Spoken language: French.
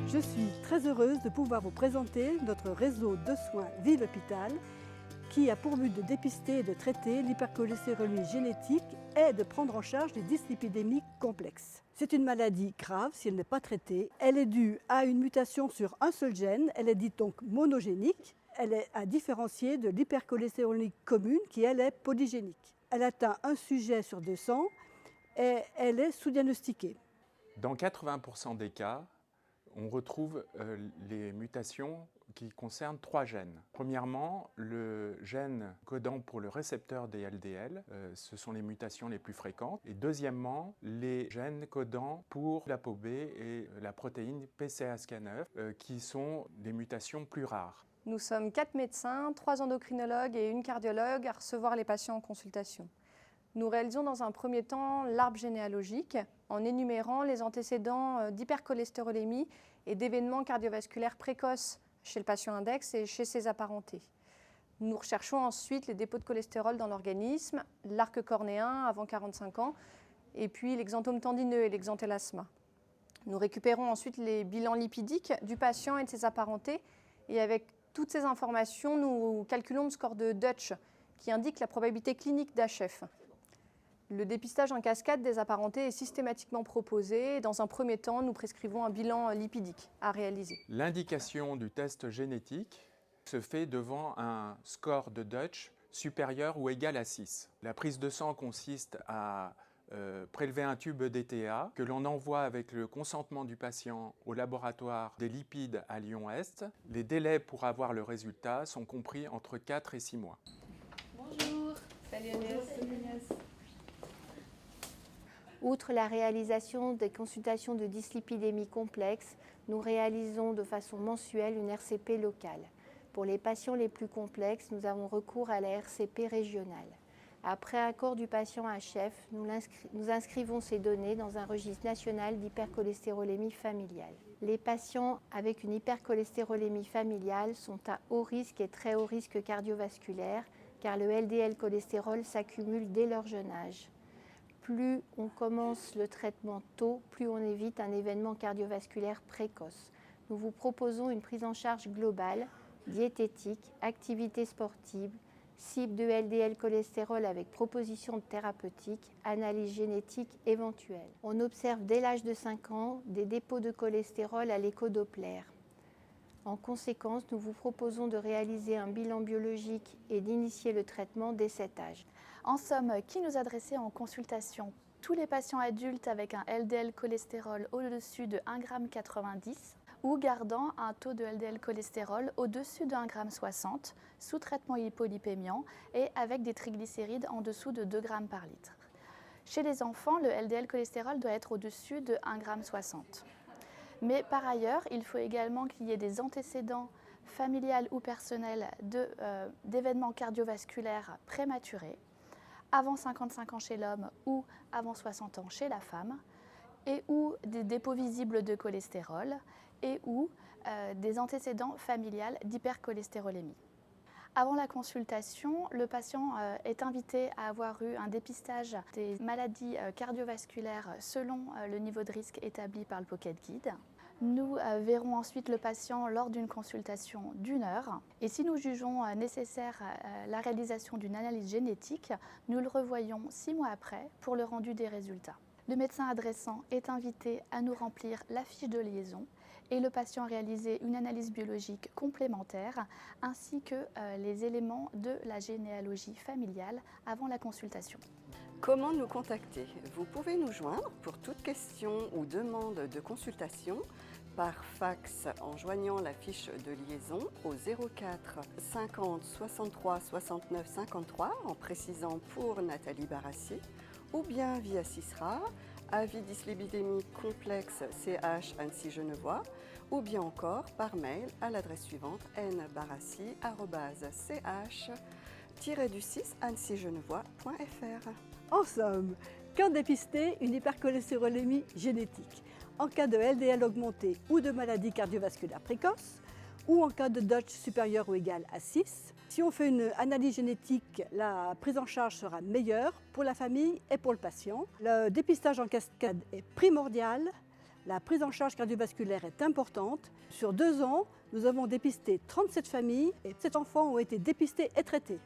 Je suis très heureuse de pouvoir vous présenter notre réseau de soins Ville Hôpital qui a pour but de dépister et de traiter l'hypercholestérolémie génétique et de prendre en charge les dyslipidémies complexes. C'est une maladie grave si elle n'est pas traitée. Elle est due à une mutation sur un seul gène, elle est dite donc monogénique. Elle est à différencier de l'hypercholestérolémie commune qui, elle, est polygénique. Elle atteint un sujet sur 200 et elle est sous-diagnostiquée. Dans 80% des cas, on retrouve les mutations qui concernent 3 gènes. Premièrement, le gène codant pour le récepteur des LDL, ce sont les mutations les plus fréquentes. Et deuxièmement, les gènes codant pour l'ApoB et la protéine PCSK9, qui sont des mutations plus rares. Nous sommes 4 médecins, 3 endocrinologues et une cardiologue à recevoir les patients en consultation. Nous réalisons dans un premier temps l'arbre généalogique en énumérant les antécédents d'hypercholestérolémie et d'événements cardiovasculaires précoces chez le patient index et chez ses apparentés. Nous recherchons ensuite les dépôts de cholestérol dans l'organisme, l'arc cornéen avant 45 ans et puis l'exanthome tendineux et l'exantélasma. Nous récupérons ensuite les bilans lipidiques du patient et de ses apparentés et avec toutes ces informations, nous calculons le score de Dutch qui indique la probabilité clinique d'HF. Le dépistage en cascade des apparentés est systématiquement proposé. Dans un premier temps, nous prescrivons un bilan lipidique à réaliser. L'indication du test génétique se fait devant un score de Dutch supérieur ou égal à 6. La prise de sang consiste à prélever un tube d'ETA que l'on envoie avec le consentement du patient au laboratoire des lipides à Lyon-Est. Les délais pour avoir le résultat sont compris entre 4 et 6 mois. Bonjour. Salut Agnès. Outre la réalisation des consultations de dyslipidémie complexe, nous réalisons de façon mensuelle une RCP locale. Pour les patients les plus complexes, nous avons recours à la RCP régionale. Après accord du patient HF, nous inscrivons ces données dans un registre national d'hypercholestérolémie familiale. Les patients avec une hypercholestérolémie familiale sont à haut risque et très haut risque cardiovasculaire car le LDL cholestérol s'accumule dès leur jeune âge. Plus on commence le traitement tôt, plus on évite un événement cardiovasculaire précoce. Nous vous proposons une prise en charge globale, diététique, activité sportive, cible de LDL cholestérol avec proposition de thérapeutique, analyse génétique éventuelle. On observe dès l'âge de 5 ans des dépôts de cholestérol à l'écho-Doppler. En conséquence, nous vous proposons de réaliser un bilan biologique et d'initier le traitement dès cet âge. En somme, qui nous adresser en consultation? Tous les patients adultes avec un LDL cholestérol au-dessus de 1,90 g ou gardant un taux de LDL cholestérol au-dessus de 1,60 g sous traitement hypolipémiant et avec des triglycérides en dessous de 2 g par litre. Chez les enfants, le LDL cholestérol doit être au-dessus de 1,60 g. Mais par ailleurs, il faut également qu'il y ait des antécédents familiales ou personnels d'événements cardiovasculaires prématurés, avant 55 ans chez l'homme ou avant 60 ans chez la femme, et ou des dépôts visibles de cholestérol, et ou des antécédents familiales d'hypercholestérolémie. Avant la consultation, le patient est invité à avoir eu un dépistage des maladies cardiovasculaires selon le niveau de risque établi par le Pocket Guide. Nous verrons ensuite le patient lors d'une consultation d'1 heure et si nous jugeons nécessaire la réalisation d'une analyse génétique, nous le revoyons 6 mois après pour le rendu des résultats. Le médecin adressant est invité à nous remplir la fiche de liaison et le patient à réaliser une analyse biologique complémentaire ainsi que les éléments de la généalogie familiale avant la consultation. Comment nous contacter? Vous pouvez nous joindre pour toute question ou demande de consultation par fax en joignant la fiche de liaison au 04 50 63 69 53 en précisant pour Nathalie Barassi ou bien via CISRA, avis dyslipidémie complexe CH Annecy-Genevois ou bien encore par mail à l'adresse suivante nbarassi@ch-annecygenevois.fr. En somme, quand dépister une hypercholestérolémie génétique? En cas de LDL augmenté ou de maladie cardiovasculaire précoce, ou en cas de Dutch supérieur ou égal à 6. Si on fait une analyse génétique, la prise en charge sera meilleure pour la famille et pour le patient. Le dépistage en cascade est primordial. La prise en charge cardiovasculaire est importante. Sur 2 ans, nous avons dépisté 37 familles et 7 enfants ont été dépistés et traités.